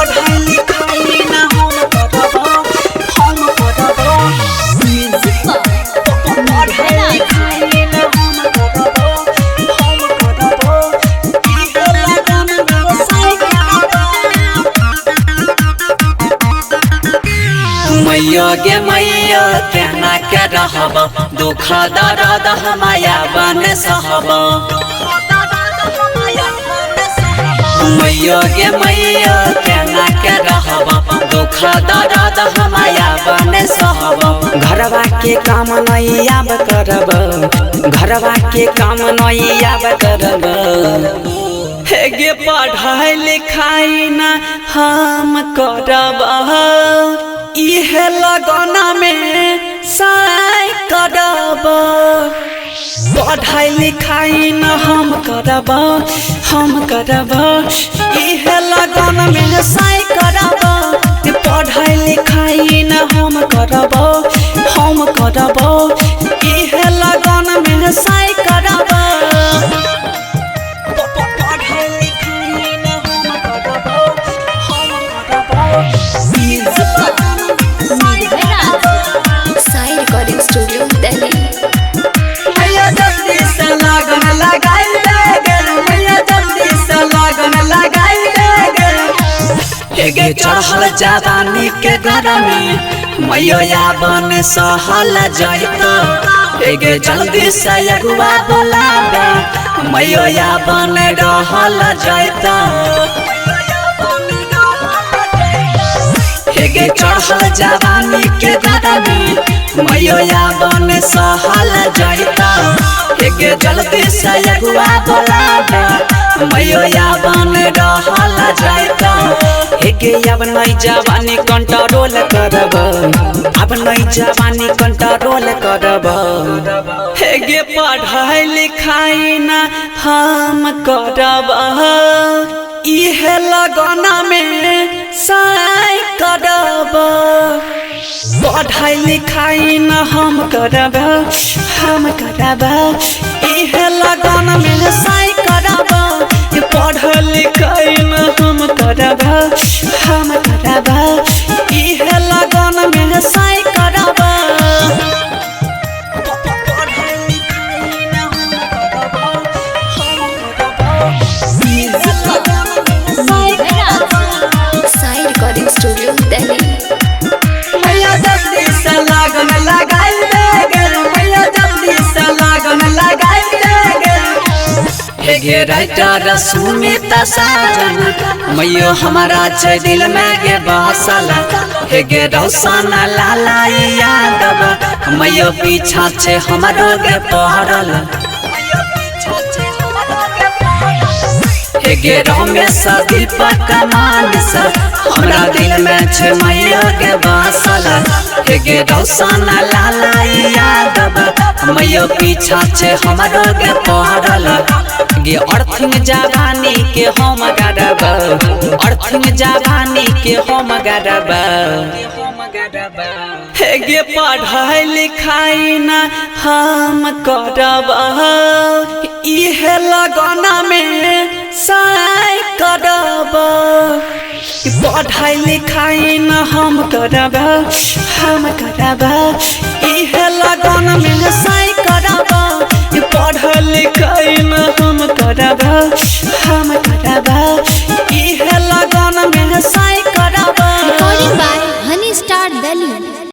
पढ़ाई लिखाई ना हम करब पढ़ाई लिखाई ना हम करब इहे लगन व्यवसाय मैया गे मैया केना के रहब दुख दर्द माया बन सहब मैया गे मैया केना के रहब दुख दर्द माया बन सहब घरवा के काम नहीं आब करब घरवा के काम नहीं आब करब हे गे पढ़ाई लिखाई ना हम करब इहे लगना में साय करब पढ़ाई लिखाई न हम करब इहे लगन में साय करब पढ़ाई लिखाई न हम करब इहे लगन में साय करब पढ़ाई लिखाई न साई रिकॉर्डिंग स्टूडियो दिल्ली। मैया जल्दी से लगन लगाई गे मैया जल्दी से लगन लगाई गे गे चढ़ल जवानी के गरमी मैया बन सहल जाइत गे जल्दी से अगुआ बोलाबे मैया बन रहल जाइत गे चढ़ल जवानी के गरमी मैया बन सहल जाइता गे जल्दी से अगुआ बोलाबे मैया बन रहल जाइता गे अब नहीं जवानी कंट्रोल करब अब नहीं जवानी कंट्रोल करब गे पढ़ाई लिखाई ना हम करब इहे लगना में साय करब पढ़ाई लिखाई न हम करब इहे लगन में साय करब पढ़ाई लिखाई न हम करब इहे लगन में साय करब साई रिकॉर्डिंग स्टूडियो दिल्ली। मैया जल्दी से लगन लगाई गे मैया जल्दी से लगन लगाई गे राइटर सुमित साजन मैयो हमारा छै दिल में गे बसल गे रोशन लाला यादव मैयो पीछा छै हमरो गे पहरल गे रमेश दीपक मानस हमरा दिल में छै मैया गे बसल गे रोशन लाला यादव मैया पीछा छै हमरो गे पहरल गे अर्थिंग जवानी के हम गरब अर्थिंग जवानी के हम गरब गे पढ़ाई लिखाई ना हम करब इहे लगना में साय करब पढ़ाई लिखाई न हम करब इहे लगन में साय करब पढ़ाई लिखाई न हम करब इहे लगन में साय करब। Recording by Honey Star Delhi.